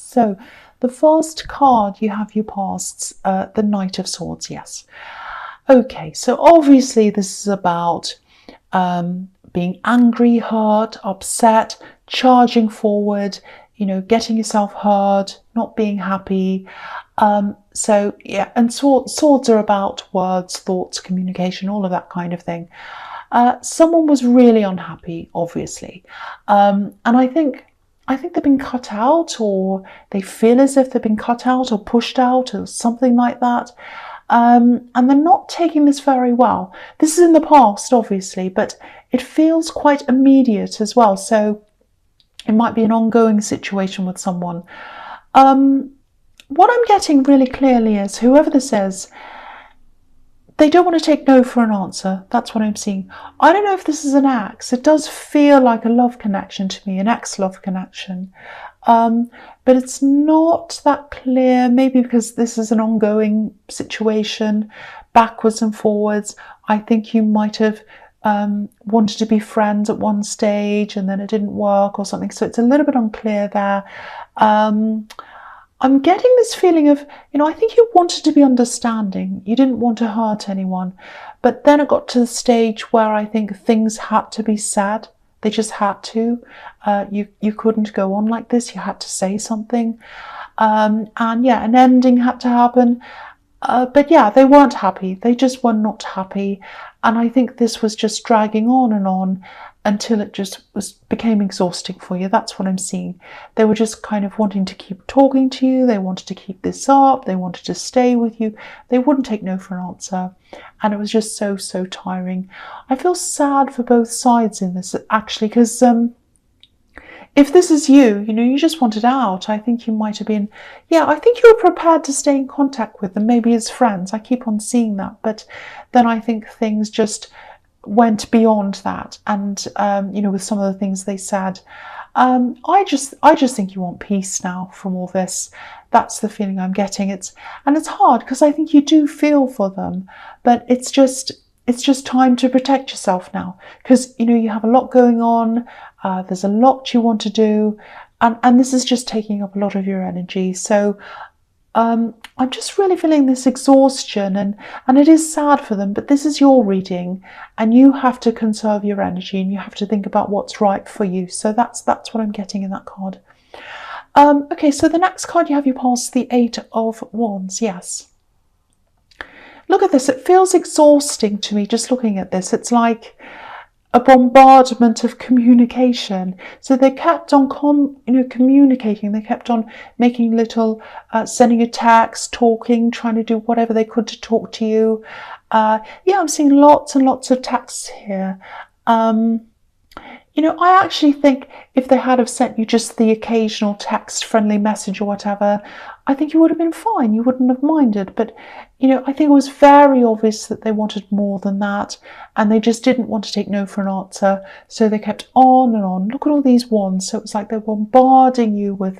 So the first card you have your past, the Knight of Swords, yes. Okay, so obviously this is about being angry, hurt, upset, charging forward, getting yourself hurt, not being happy. So yeah, and swords are about words, thoughts, communication, all of that kind of thing. Someone was really unhappy, obviously, and I think they've been cut out, or they feel as if they've been cut out or pushed out or something like that. And they're not taking this very well. This is in the past, obviously, but it feels quite immediate as well. So it might be an ongoing situation with someone. What I'm getting really clearly is whoever this is, they don't want to take no for an answer. That's what I'm seeing. I don't know if this is an ex. It does feel like a love connection to me, an ex-love connection. But it's not that clear, maybe because this is an ongoing situation, backwards and forwards. I think you might have wanted to be friends at one stage and then it didn't work or something. So it's a little bit unclear there. I'm getting this feeling of, I think you wanted to be understanding. You didn't want to hurt anyone. But then it got to the stage where I think things had to be said. They just had to. You couldn't go on like this. You had to say something. And yeah, an ending had to happen. But yeah, they weren't happy. They just were not happy. And I think this was just dragging on until it just became exhausting for you. That's what I'm seeing. They were just kind of wanting to keep talking to you. They wanted to keep this up. They wanted to stay with you. They wouldn't take no for an answer. And it was just so tiring. I feel sad for both sides in this, actually, because if this is you, you just wanted out. I think you might have been, I think you were prepared to stay in contact with them, maybe as friends. I keep on seeing that. But then I think things just went beyond that. And, with some of the things they said, I just think you want peace now from all this. That's the feeling I'm getting. It's hard because I think you do feel for them, but it's just time to protect yourself now because, you have a lot going on. There's a lot you want to do, and this is just taking up a lot of your energy. So I'm just really feeling this exhaustion, and it is sad for them, but this is your reading and you have to conserve your energy and you have to think about what's right for you. So that's what I'm getting in that card. Okay, so the next card you have, you pass the 8 of Wands. Yes. Look at this. It feels exhausting to me just looking at this. It's like a bombardment of communication. So they kept on communicating. They kept on making little, sending a text, talking, trying to do whatever they could to talk to you. I'm seeing lots and lots of texts here. I actually think if they had have sent you just the occasional text, friendly message or whatever, I think you would have been fine. You wouldn't have minded. But, I think it was very obvious that they wanted more than that. And they just didn't want to take no for an answer. So they kept on and on. Look at all these wands. So it was like they're bombarding you with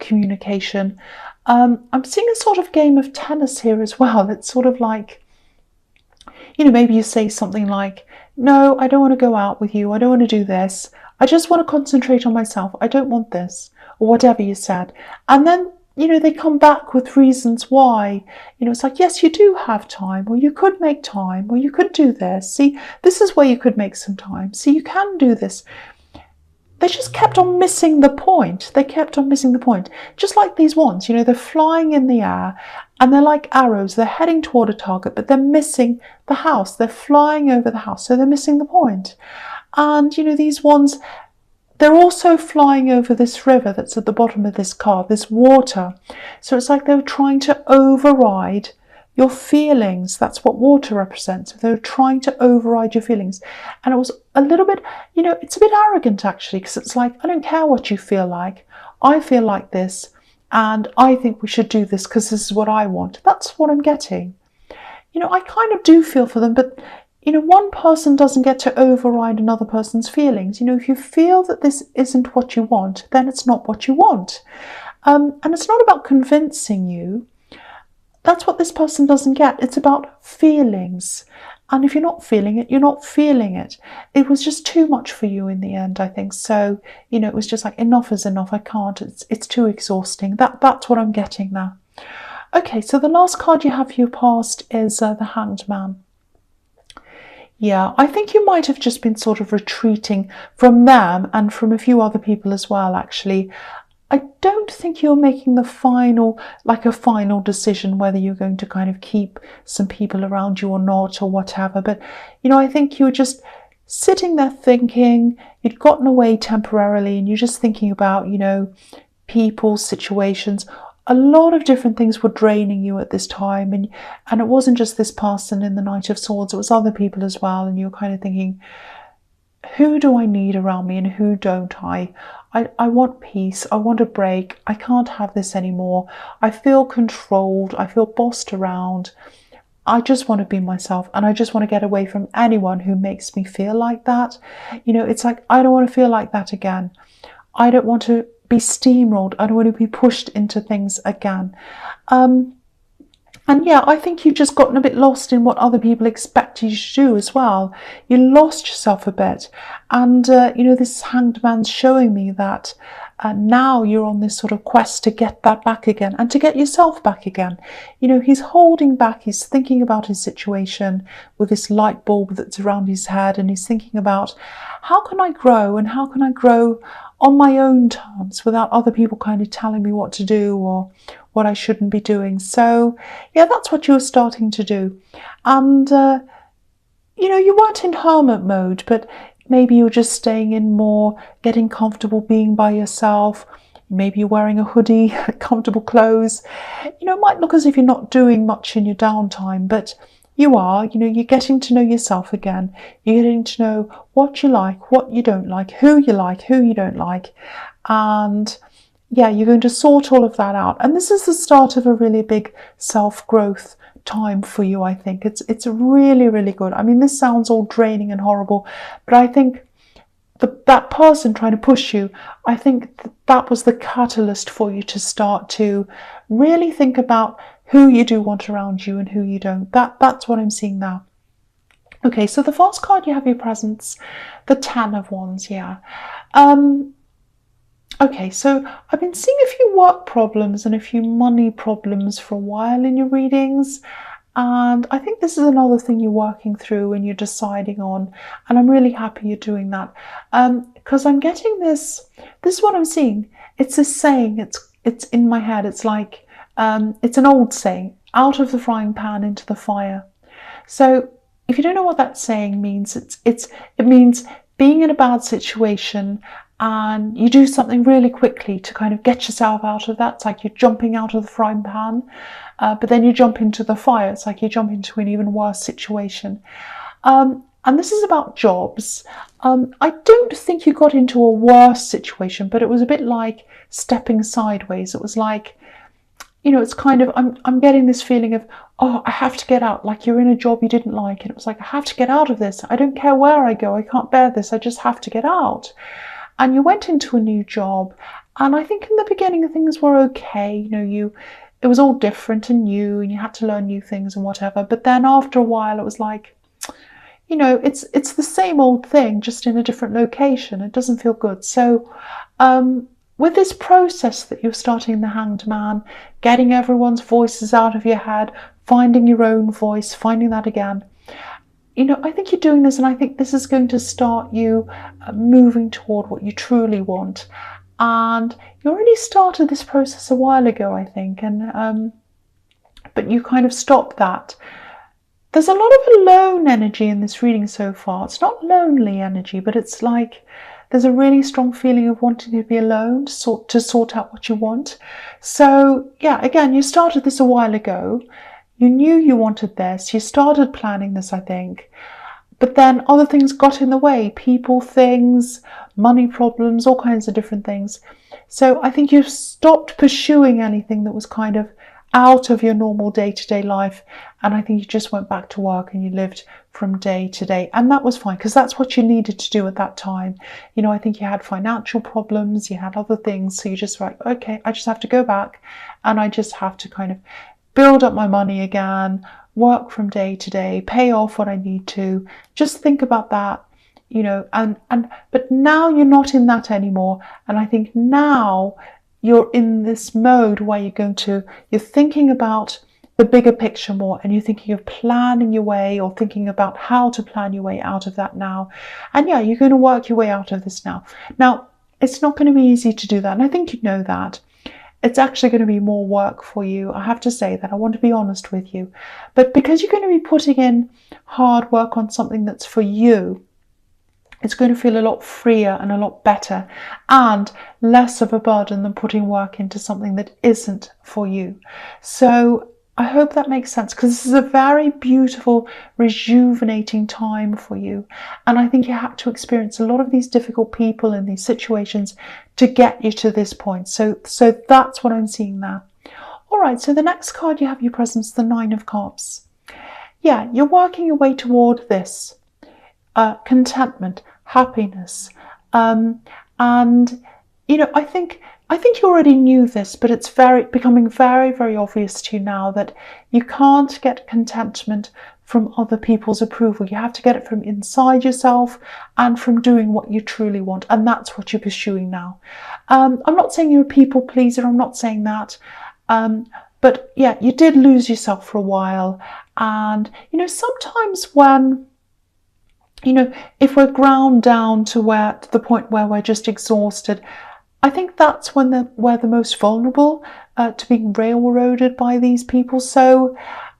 communication. I'm seeing a sort of game of tennis here as well. It's sort of like, maybe you say something like, no, I don't want to go out with you. I don't want to do this. I just want to concentrate on myself. I don't want this, or whatever you said. And then, they come back with reasons why. It's like, yes, you do have time, or you could make time, or you could do this. See, this is where you could make some time. See, you can do this. They just kept on missing the point. They kept on missing the point. Just like these ones, they're flying in the air and they're like arrows. They're heading toward a target, but they're missing the house. They're flying over the house, so they're missing the point. And, these ones, they're also flying over this river that's at the bottom of this card, this water. So it's like they were trying to override your feelings. That's what water represents. They're trying to override your feelings. And it was a little bit, it's a bit arrogant actually, because it's like, I don't care what you feel like. I feel like this, and I think we should do this because this is what I want. That's what I'm getting. I kind of do feel for them, but, one person doesn't get to override another person's feelings. If you feel that this isn't what you want, then it's not what you want. And it's not about convincing you. That's what this person doesn't get. It's about feelings. And if you're not feeling it, you're not feeling it. It was just too much for you in the end, I think. So, it was just like, enough is enough. I can't. It's too exhausting. That's what I'm getting now. Okay, so the last card you have for your past is the Hanged Man. Yeah, I think you might have just been sort of retreating from them and from a few other people as well, actually. I don't think you're making a final decision whether you're going to kind of keep some people around you or not or whatever. But, I think you were just sitting there thinking, you'd gotten away temporarily and you're just thinking about, people, situations. A lot of different things were draining you at this time, and it wasn't just this person in the Knight of Swords, it was other people as well, and you're kind of thinking, who do I need around me and who don't I? I want peace, I want a break, I can't have this anymore, I feel controlled, I feel bossed around, I just want to be myself and I just want to get away from anyone who makes me feel like that. It's like, I don't want to feel like that again. I don't want to be steamrolled, I don't want to be pushed into things again. And yeah, I think you've just gotten a bit lost in what other people expect you to do as well. You lost yourself a bit. And, this Hanged Man's showing me that now you're on this sort of quest to get that back again and to get yourself back again. He's holding back, he's thinking about his situation with this light bulb that's around his head, and he's thinking about, how can I grow and how can I grow on my own terms without other people kind of telling me what to do or what I shouldn't be doing. So yeah, that's what you were starting to do. And you weren't in hermit mode, but maybe you were just staying in more, getting comfortable being by yourself. Maybe you're wearing a hoodie, comfortable clothes. It might look as if you're not doing much in your downtime, but you are. You're getting to know yourself again. You're getting to know what you like, what you don't like, who you don't like. And yeah, you're going to sort all of that out. And this is the start of a really big self-growth time for you, I think. It's really, really good. I mean, this sounds all draining and horrible, but I think that person trying to push you, I think that was the catalyst for you to start to really think about who you do want around you and who you don't. That's what I'm seeing now. Okay, so the first card you have your presence, the Ten of Wands, yeah. Okay, so I've been seeing a few work problems and a few money problems for a while in your readings. And I think this is another thing you're working through and you're deciding on. And I'm really happy you're doing that. Because I'm getting this is what I'm seeing. It's a saying, it's in my head. It's like, it's an old saying, out of the frying pan into the fire. So if you don't know what that saying means, it means being in a bad situation and you do something really quickly to kind of get yourself out of that. It's like you're jumping out of the frying pan, but then you jump into the fire. It's like you jump into an even worse situation. And this is about jobs. I don't think you got into a worse situation, but it was a bit like stepping sideways. It was like, it's kind of, I'm getting this feeling of, oh, I have to get out, like you're in a job you didn't like. And it was like, I have to get out of this. I don't care where I go. I can't bear this. I just have to get out. And you went into a new job. And I think in the beginning things were okay. It was all different and new and you had to learn new things and whatever. But then after a while it was like, it's the same old thing, just in a different location. It doesn't feel good. So, with this process that you're starting, the Hanged Man, getting everyone's voices out of your head, finding your own voice, finding that again, I think you're doing this, and I think this is going to start you moving toward what you truly want. And you already started this process a while ago, I think, and but you kind of stopped that. There's a lot of alone energy in this reading so far. It's not lonely energy, but it's like there's a really strong feeling of wanting to be alone, to sort out what you want. So yeah, again, you started this a while ago. You knew you wanted this. You started planning this, I think. But then other things got in the way. People, things, money problems, all kinds of different things. So I think you stopped pursuing anything that was kind of out of your normal day-to-day life. And I think you just went back to work and you lived from day to day. And that was fine, because that's what you needed to do at that time. I think you had financial problems, you had other things. So you just were like, okay, I just have to go back and I just have to kind of build up my money again, work from day to day, pay off what I need to. Just think about that, you know, but now you're not in that anymore. And I think now you're in this mode where you're thinking about the bigger picture more, and you're thinking of planning your way, or thinking about how to plan your way out of that now. And yeah, you're going to work your way out of this now. Now, it's not going to be easy to do that, and I think you know that. It's actually going to be more work for you. I have to say that. I want to be honest with you. But because you're going to be putting in hard work on something that's for you, it's going to feel a lot freer and a lot better, and less of a burden than putting work into something that isn't for you. So I hope that makes sense, because this is a very beautiful, rejuvenating time for you. And I think you had to experience a lot of these difficult people in these situations to get you to this point. So that's what I'm seeing there. All right, so the next card you have your presence, the Nine of Cups. Yeah, you're working your way toward this. Contentment, happiness. And, you know, I think you already knew this, but it's becoming very, very obvious to you now that you can't get contentment from other people's approval. You have to get it from inside yourself and from doing what you truly want. And that's what you're pursuing now. I'm not saying you're a people pleaser. I'm not saying that. But yeah, you did lose yourself for a while. And, you know, sometimes when, you know, if we're ground down to the point where we're just exhausted, I think that's when we're the most vulnerable to being railroaded by these people. So,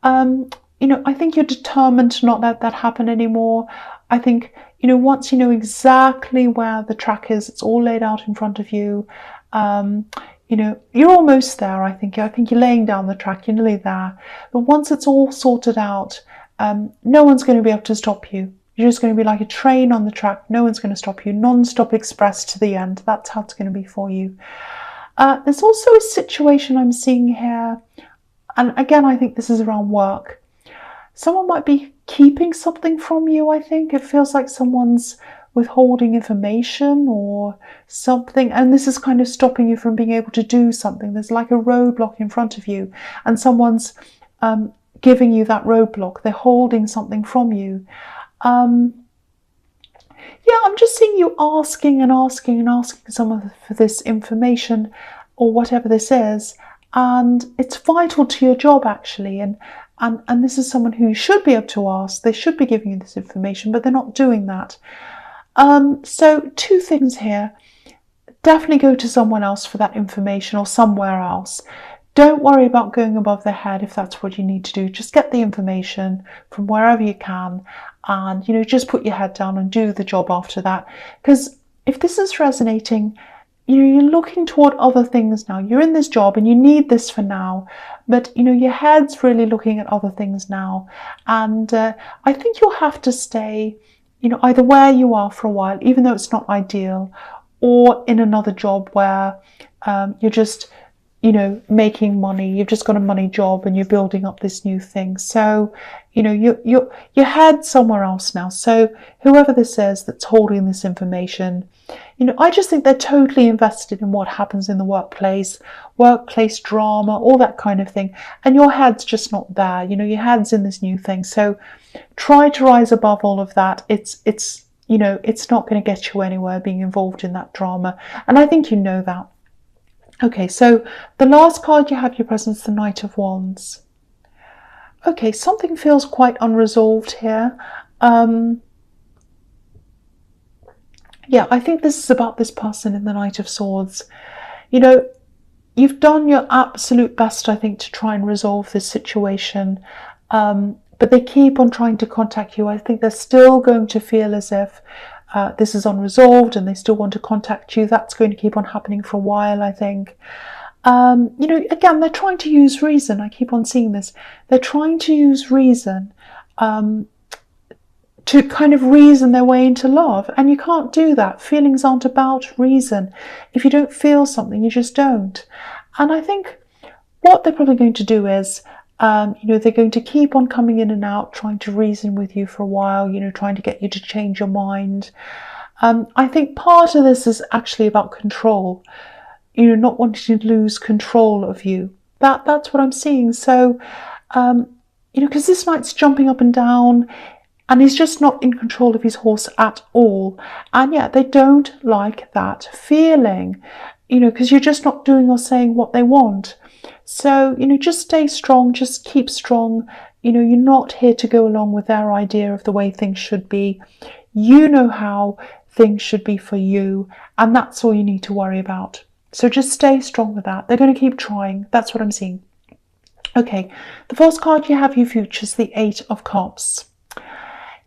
you know, I think you're determined to not let that happen anymore. I think, you know, once you know exactly where the track is, it's all laid out in front of you. You know, you're almost there, I think. I think you're laying down the track, you're nearly there. But once it's all sorted out, no one's going to be able to stop you. You're just going to be like a train on the track. No one's going to stop you. Non-stop express to the end. That's how it's going to be for you. There's also a situation I'm seeing here. And again, I think this is around work. Someone might be keeping something from you, I think. It feels like someone's withholding information or something. And this is kind of stopping you from being able to do something. There's like a roadblock in front of you. And someone's giving you that roadblock. They're holding something from you. Yeah, I'm just seeing you asking someone for this information or whatever this is, and it's vital to your job actually, and this is someone who you should be able to ask. They should be giving you this information, but they're not doing that. So two things here. Definitely go to someone else for that information, or somewhere else. Don't worry about going above their head if that's what you need to do. Just get the information from wherever you can, and, you know, just put your head down and do the job after that. Because if this is resonating, you know, you're looking toward other things now. You're in this job and you need this for now, but, you know, your head's really looking at other things now. And I think you'll have to stay, you know, either where you are for a while, even though it's not ideal, or in another job where you're just, you know, making money. You've just got a money job and you're building up this new thing. So, you know, your head's somewhere else now. So whoever this is that's holding this information, you know, I just think they're totally invested in what happens in the workplace drama, all that kind of thing. And your head's just not there. You know, your head's in this new thing. So try to rise above all of that. It's you know, it's not going to get you anywhere being involved in that drama. And I think you know that. Okay, so the last card you have your presence, the Knight of Wands. Okay, something feels quite unresolved here. Yeah, I think this is about this person in the Knight of Swords. You know, you've done your absolute best, I think, to try and resolve this situation. But they keep on trying to contact you. I think they're still going to feel as if this is unresolved and they still want to contact you. That's going to keep on happening for a while, I think. You know, again, they're trying to use reason. I keep on seeing this. They're trying to use reason to kind of reason their way into love. And you can't do that. Feelings aren't about reason. If you don't feel something, you just don't. And I think what they're probably going to do is, you know, they're going to keep on coming in and out, trying to reason with you for a while, you know, trying to get you to change your mind. I think part of this is actually about control, you know, not wanting to lose control of you. That's what I'm seeing. So, because this knight's jumping up and down, and he's just not in control of his horse at all. And yeah, they don't like that feeling, because you're just not doing or saying what they want. So, just stay strong, just keep strong. You're not here to go along with their idea of the way things should be. You know how things should be for you, and that's all you need to worry about. So just stay strong with that. They're going to keep trying. That's what I'm seeing. Okay, the first card you have, your future, is the Eight of Cups.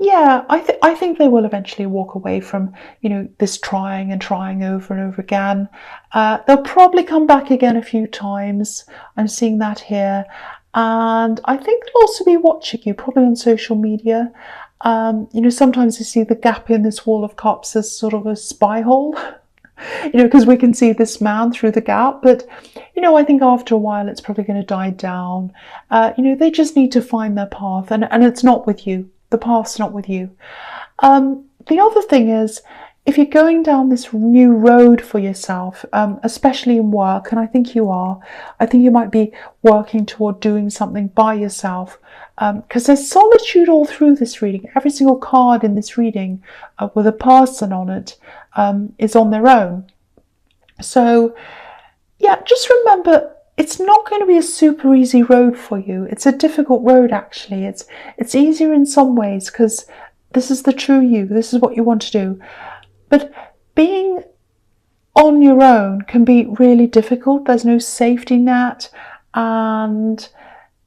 Yeah, I think they will eventually walk away from, this trying and trying over and over again. They'll probably come back again a few times. I'm seeing that here. And I think they'll also be watching you, probably on social media. Sometimes you see the gap in this wall of cups as sort of a spy hole, because we can see this man through the gap. But, I think after a while it's probably going to die down. They just need to find their path, and it's not with you. The path's not with you. The other thing is, if you're going down this new road for yourself, especially in work, and I think you are, I think you might be working toward doing something by yourself, because there's solitude all through this reading. Every single card in this reading with a person on it is on their own. So, yeah, just remember, it's not going to be a super easy road for you. It's a difficult road, actually. It's easier in some ways because this is the true you. This is what you want to do. But being on your own can be really difficult. There's no safety net, and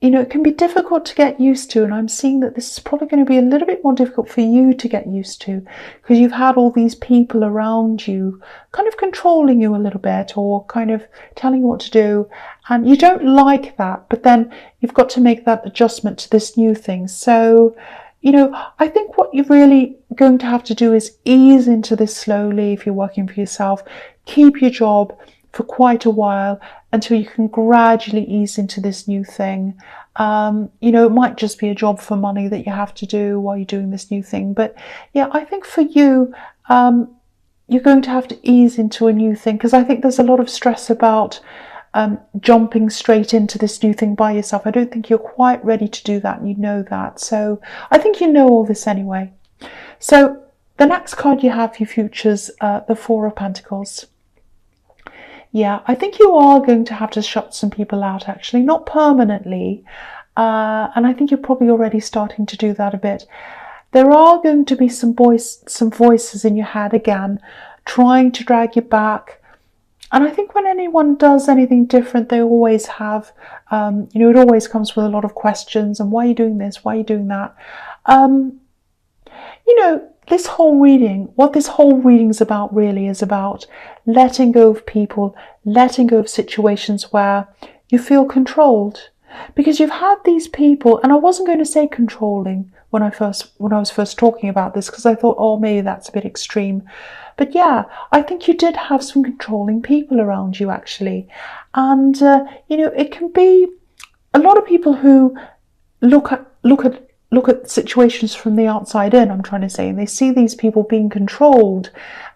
it can be difficult to get used to. And I'm seeing that this is probably going to be a little bit more difficult for you to get used to, because you've had all these people around you kind of controlling you a little bit, or kind of telling you what to do. And you don't like that, but then you've got to make that adjustment to this new thing. So, I think what you're really going to have to do is ease into this slowly if you're working for yourself. Keep your job for quite a while until you can gradually ease into this new thing. It might just be a job for money that you have to do while you're doing this new thing. But yeah, I think for you, you're going to have to ease into a new thing, because I think there's a lot of stress about jumping straight into this new thing by yourself. I don't think you're quite ready to do that, and you know that. So I think you know all this anyway. So the next card you have, your futures, the Four of Pentacles. Yeah, I think you are going to have to shut some people out, actually, not permanently. And I think you're probably already starting to do that a bit. There are going to be some voices in your head again, trying to drag you back. And I think when anyone does anything different, they always have, it always comes with a lot of questions. And why are you doing this? Why are you doing that? This whole reading, what this whole reading's about really is about letting go of people, letting go of situations where you feel controlled. Because you've had these people, and I wasn't going to say controlling when I was first talking about this, because I thought, oh, maybe that's a bit extreme. But yeah, I think you did have some controlling people around you, actually. And, it can be a lot of people who look at situations from the outside in, I'm trying to say, and they see these people being controlled,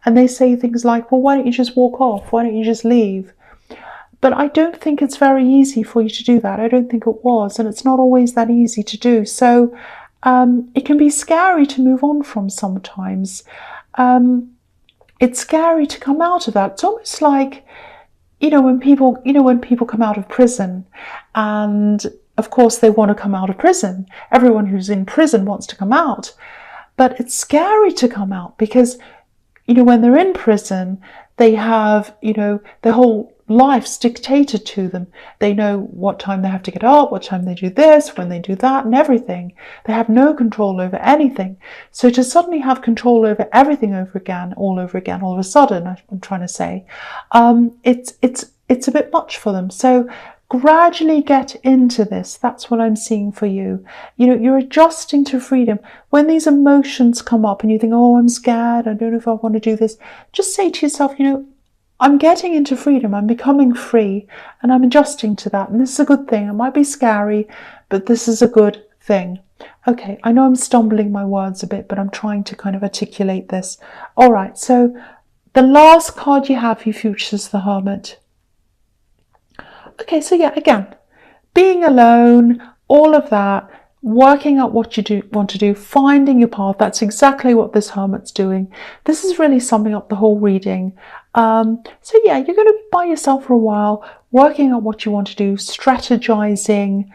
and they say things like, well, why don't you just walk off? Why don't you just leave? But I don't think it's very easy for you to do that. I don't think it was, and it's not always that easy to do. So it can be scary to move on from sometimes. It's scary to come out of that. It's almost like, when people come out of prison, and of course they want to come out of prison. Everyone who's in prison wants to come out. But it's scary to come out because, when they're in prison, they have, their whole life's dictated to them. They know what time they have to get up, what time they do this, when they do that, and everything. They have no control over anything. So to suddenly have control over everything all over again, all of a sudden, I'm trying to say, it's a bit much for them. So gradually get into this. That's what I'm seeing for you. You're adjusting to freedom. When these emotions come up and you think, oh, I'm scared, I don't know if I want to do this, just say to yourself, I'm getting into freedom, I'm becoming free, and I'm adjusting to that. And this is a good thing. It might be scary, but this is a good thing. Okay, I know I'm stumbling my words a bit, but I'm trying to kind of articulate this. All right, so the last card you have, your future, is the Hermit. Okay, so yeah, again, being alone, all of that, working out what you want to do, finding your path. That's exactly what this Hermit's doing. This is really summing up the whole reading. So yeah, you're going to be by yourself for a while, working out what you want to do, strategizing.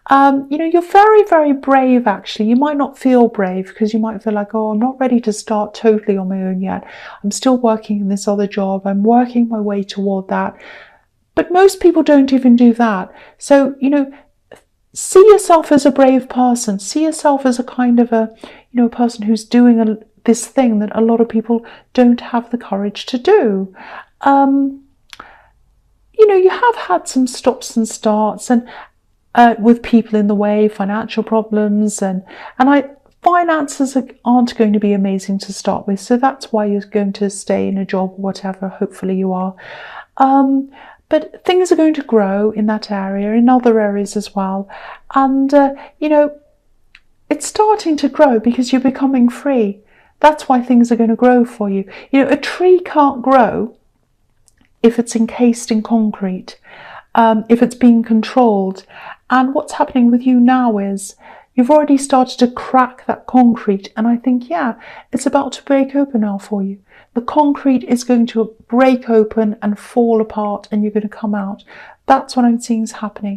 You're very, very brave, actually. You might not feel brave because you might feel like, oh, I'm not ready to start totally on my own yet. I'm still working in this other job. I'm working my way toward that. But most people don't even do that. So, see yourself as a brave person. See yourself as a kind of a person who's doing this thing that a lot of people don't have the courage to do. You have had some stops and starts, and with people in the way, financial problems, and finances aren't going to be amazing to start with. So that's why you're going to stay in a job or whatever. Hopefully you are. But things are going to grow in that area, in other areas as well. And, it's starting to grow because you're becoming free. That's why things are going to grow for you. A tree can't grow if it's encased in concrete, if it's being controlled. And what's happening with you now is you've already started to crack that concrete. And I think, yeah, it's about to break open now for you. The concrete is going to break open and fall apart, and you're going to come out. That's what I'm seeing is happening.